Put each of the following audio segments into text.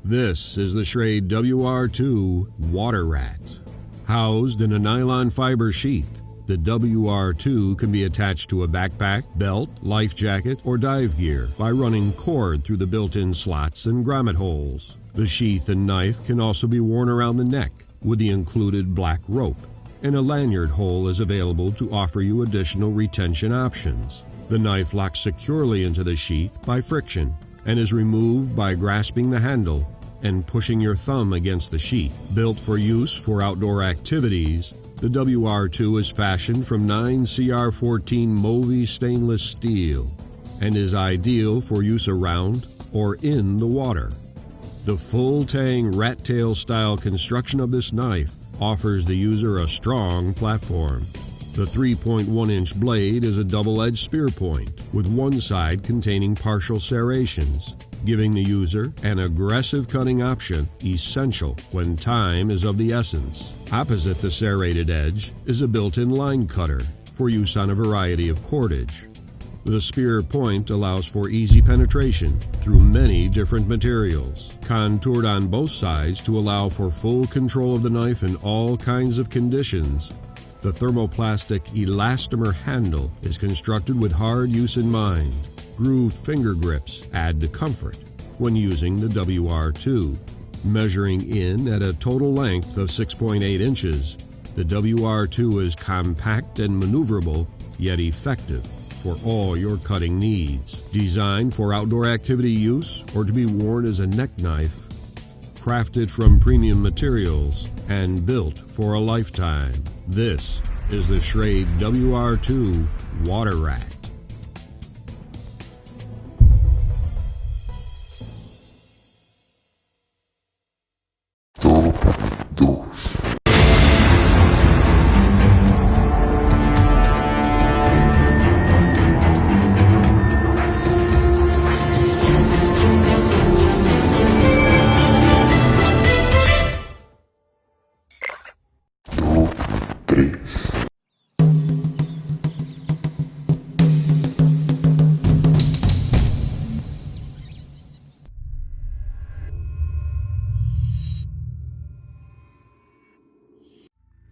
This is the SCHRADE WR2 Water Rat. Housed in a nylon fiber sheath, the WR2 can be attached to a backpack, belt, life jacket, or dive gear by running cord through the built-in slots and grommet holes. The sheath and knife can also be worn around the neck with the included black rope, and a lanyard hole is available to offer you additional retention options. The knife locks securely into the sheath by friction and is removed by grasping the handle and pushing your thumb against the sheath. Built for use for outdoor activities, the WR2 is fashioned from 9CR14 Movi stainless steel and is ideal for use around or in the water. The full-tang rat tail style construction of this knife offers the user a strong platform. The 3.1-inch blade is a double-edged spear point with one side containing partial serrations, giving the user an aggressive cutting option essential when time is of the essence. Opposite the serrated edge is a built-in line cutter for use on a variety of cordage. The spear point allows for easy penetration through many different materials, contoured on both sides to allow for full control of the knife in all kinds of conditions. The thermoplastic elastomer handle is constructed with hard use in mind. Grooved finger grips add to comfort when using the WR2. Measuring in at a total length of 6.8 inches, the WR2 is compact and maneuverable, yet effective for all your cutting needs. Designed for outdoor activity use or to be worn as a neck knife, crafted from premium materials and built for a lifetime. This is the SCHRADE WR2 Water Rat. Productos.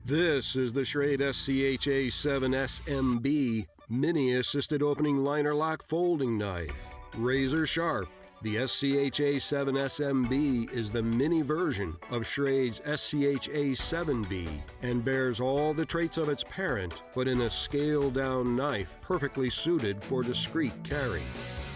This is the SCHRADE SCHA7SMB Mini Assisted Opening Liner Lock Folding Knife. Razor sharp, the SCHA7SMB is the mini version of SCHRADE's SCHA7B and bears all the traits of its parent, but in a scaled-down knife perfectly suited for discreet carry.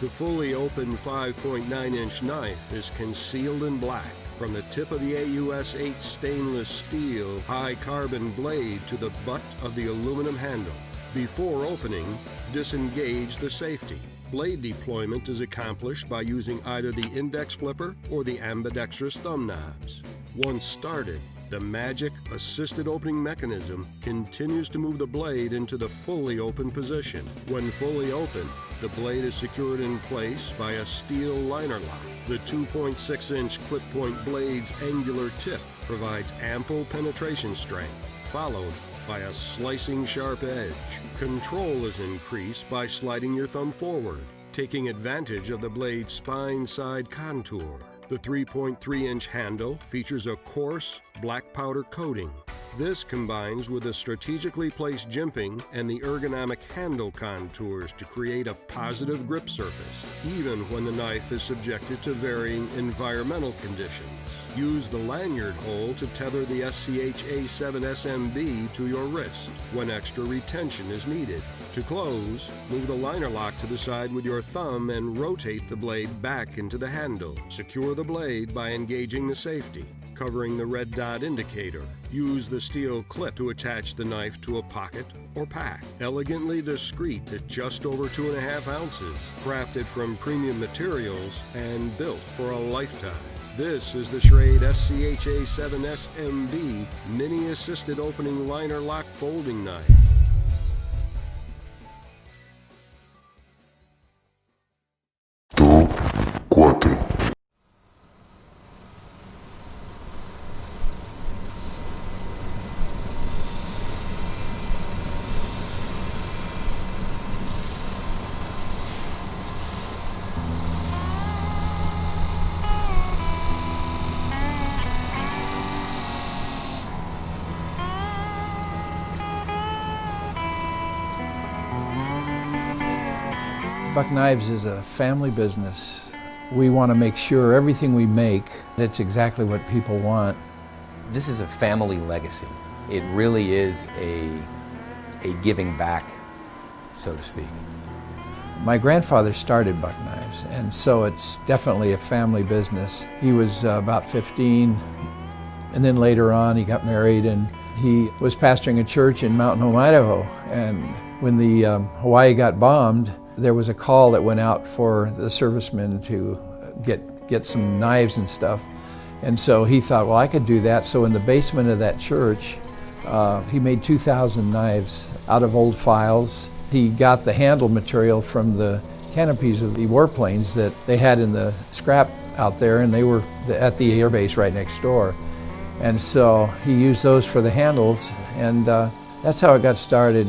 The fully open 5.9-inch knife is concealed in black from the tip of the AUS-8 stainless steel high-carbon blade to the butt of the aluminum handle. Before opening, disengage the safety. Blade deployment is accomplished by using either the index flipper or the ambidextrous thumb knobs. Once started, the M.A.G.I.C assisted opening mechanism continues to move the blade into the fully open position. When fully open, the blade is secured in place by a steel liner lock. The 2.6-inch clip point blade's angular tip provides ample penetration strength, followed by a slicing sharp edge. Control is increased by sliding your thumb forward, taking advantage of the blade's spine side contour. The 3.3-inch handle features a coarse black powder coating. This combines with the strategically placed jimping and the ergonomic handle contours to create a positive grip surface, even when the knife is subjected to varying environmental conditions. Use the lanyard hole to tether the SCHA7SMB to your wrist when extra retention is needed. To close, move the liner lock to the side with your thumb and rotate the blade back into the handle. Secure the blade by engaging the safety, covering the red dot indicator. Use the steel clip to attach the knife to a pocket or pack. Elegantly discreet at just over 2.5 ounces, crafted from premium materials and built for a lifetime. This is the SCHRADE SCHA7SMB Mini Assisted Opening Liner Lock Folding Knife. Top 4. Buck Knives is a family business. We want to make sure everything we make, it's exactly what people want. This is a family legacy. It really is a giving back, so to speak. My grandfather started Buck Knives, and so it's definitely a family business. He was about 15, and then later on he got married, and he was pastoring a church in Mountain Home, Idaho. And when the Hawaii got bombed, there was a call that went out for the servicemen to get some knives and stuff. And so he thought, well, I could do that. So in the basement of that church, he made 2,000 knives out of old files. He got the handle material from the canopies of the warplanes that they had in the scrap out there, and they were at the air base right next door. And so he used those for the handles, and that's how it got started.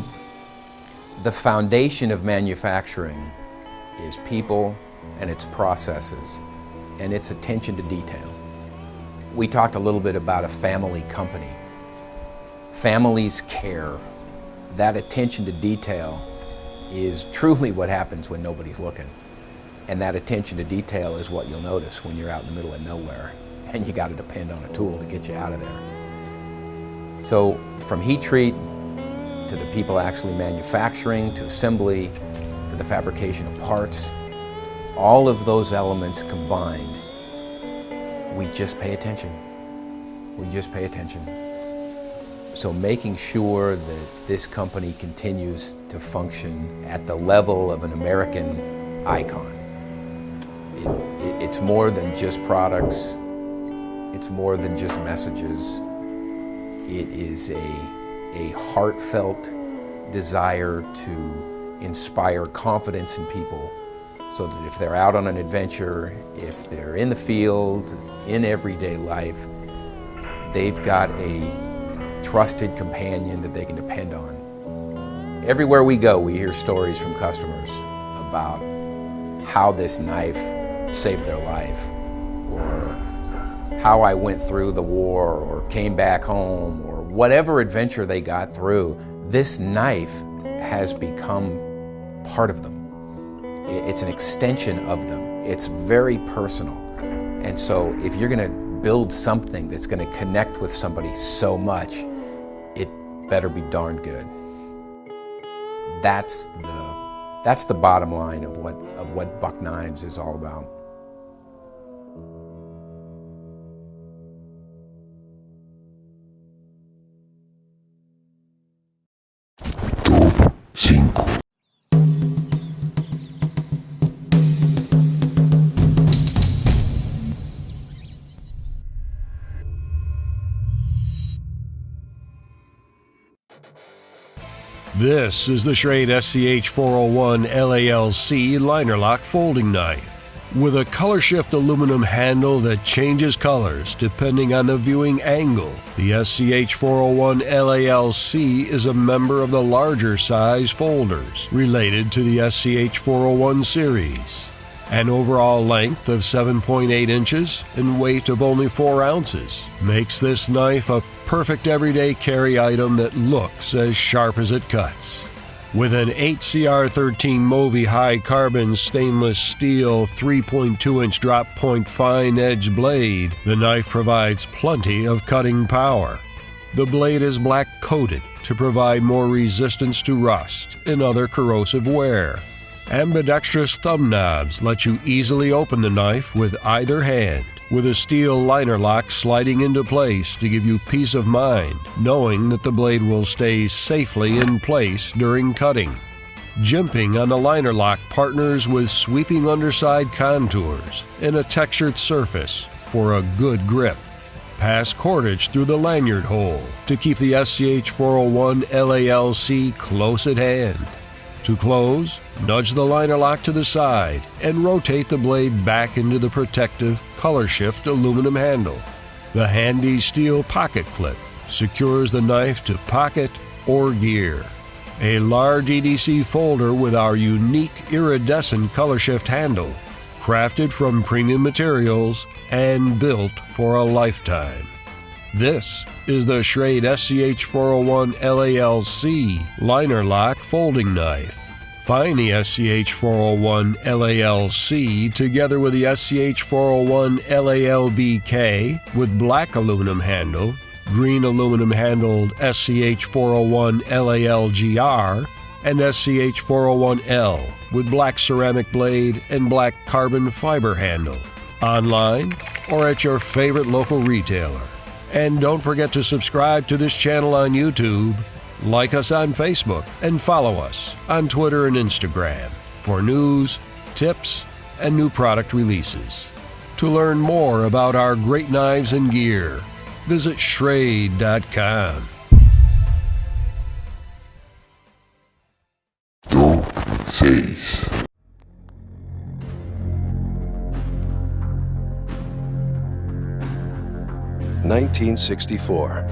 The foundation of manufacturing is people and its processes and its attention to detail. We talked a little bit about a family company. Families care. That attention to detail is truly what happens when nobody's looking. And that attention to detail is what you'll notice when you're out in the middle of nowhere and you got to depend on a tool to get you out of there. So from heat treat to the people actually manufacturing, to assembly, to the fabrication of parts, all of those elements combined, we just pay attention. We just pay attention. So making sure that this company continues to function at the level of an American icon. It's more than just products. It's more than just messages. It is a heartfelt desire to inspire confidence in people so that if they're out on an adventure, if they're in the field, in everyday life, they've got a trusted companion that they can depend on. Everywhere we go, we hear stories from customers about how this knife saved their life, or how I went through the war, or came back home, or whatever adventure they got through. This knife has become part of them. It's an extension of them. It's very personal. And so if you're going to build something that's going to connect with somebody so much, it better be darn good. That's the bottom line of what Buck Knives is all about. Top 5. This is the SCHRADE SCH401 LALC liner lock folding knife. With a color shift aluminum handle that changes colors depending on the viewing angle, the SCH401 LALC is a member of the larger size folders related to the SCH401 series. An overall length of 7.8 inches and weight of only 4 ounces makes this knife a perfect everyday carry item that looks as sharp as it cuts. With an 8CR13 Movi high carbon stainless steel 3.2-inch drop point fine edge blade, the knife provides plenty of cutting power. The blade is black coated to provide more resistance to rust and other corrosive wear. Ambidextrous thumb knobs let you easily open the knife with either hand, with a steel liner lock sliding into place to give you peace of mind, knowing that the blade will stay safely in place during cutting. Jimping on the liner lock partners with sweeping underside contours and a textured surface for a good grip. Pass cordage through the lanyard hole to keep the SCH401 LALC close at hand. To close, nudge the liner lock to the side and rotate the blade back into the protective color shift aluminum handle. The handy steel pocket clip secures the knife to pocket or gear. A large EDC folder with our unique iridescent color shift handle, crafted from premium materials and built for a lifetime. This is the SCHRADE SCH401 LALC liner lock folding knife. Find the SCH-401 LALC together with the SCH-401 LALBK with black aluminum handle, green aluminum handled SCH-401 LALGR, and SCH-401L with black ceramic blade and black carbon fiber handle, online or at your favorite local retailer. And don't forget to subscribe to this channel on YouTube, like us on Facebook, and follow us on Twitter and Instagram for news, tips, and new product releases. To learn more about our great knives and gear, visit SCHRADE.com. Top 6. (1964).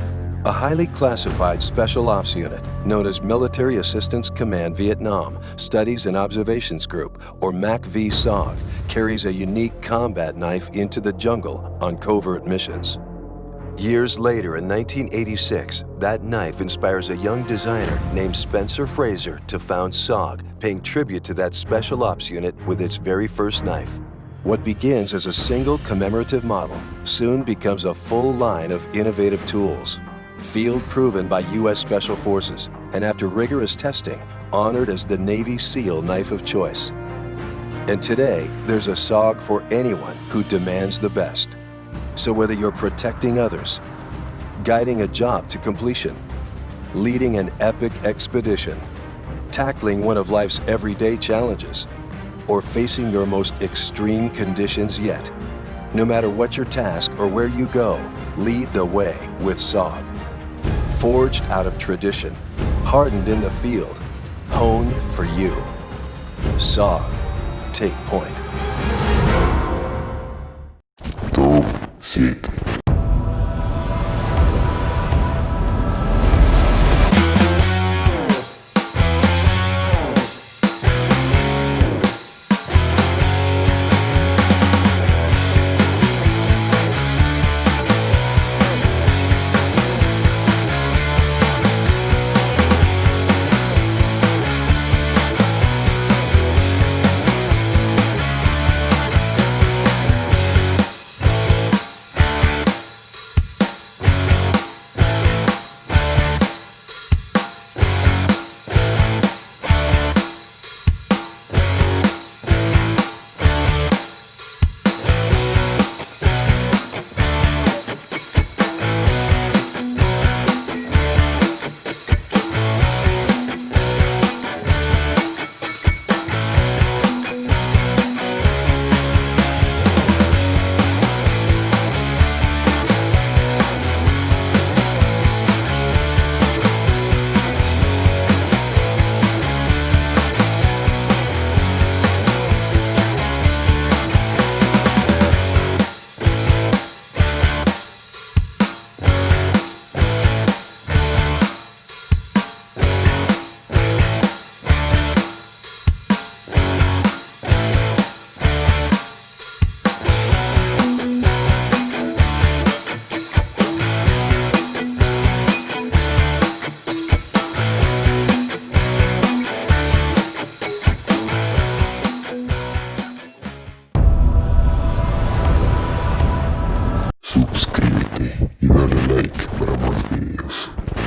A highly classified Special Ops Unit known as Military Assistance Command Vietnam Studies and Observations Group, or MAC-V SOG, carries a unique combat knife into the jungle on covert missions. Years later, in 1986, that knife inspires a young designer named Spencer Fraser to found SOG, paying tribute to that Special Ops Unit with its very first knife. What begins as a single commemorative model soon becomes a full line of innovative tools. Field proven by U.S. Special Forces, and after rigorous testing, honored as the Navy SEAL knife of choice. And today, there's a SOG for anyone who demands the best. So whether you're protecting others, guiding a job to completion, leading an epic expedition, tackling one of life's everyday challenges, or facing your most extreme conditions yet, no matter what your task or where you go, lead the way with SOG. Forged out of tradition, hardened in the field, honed for you. SOG, take point. Top 7. Suscríbete.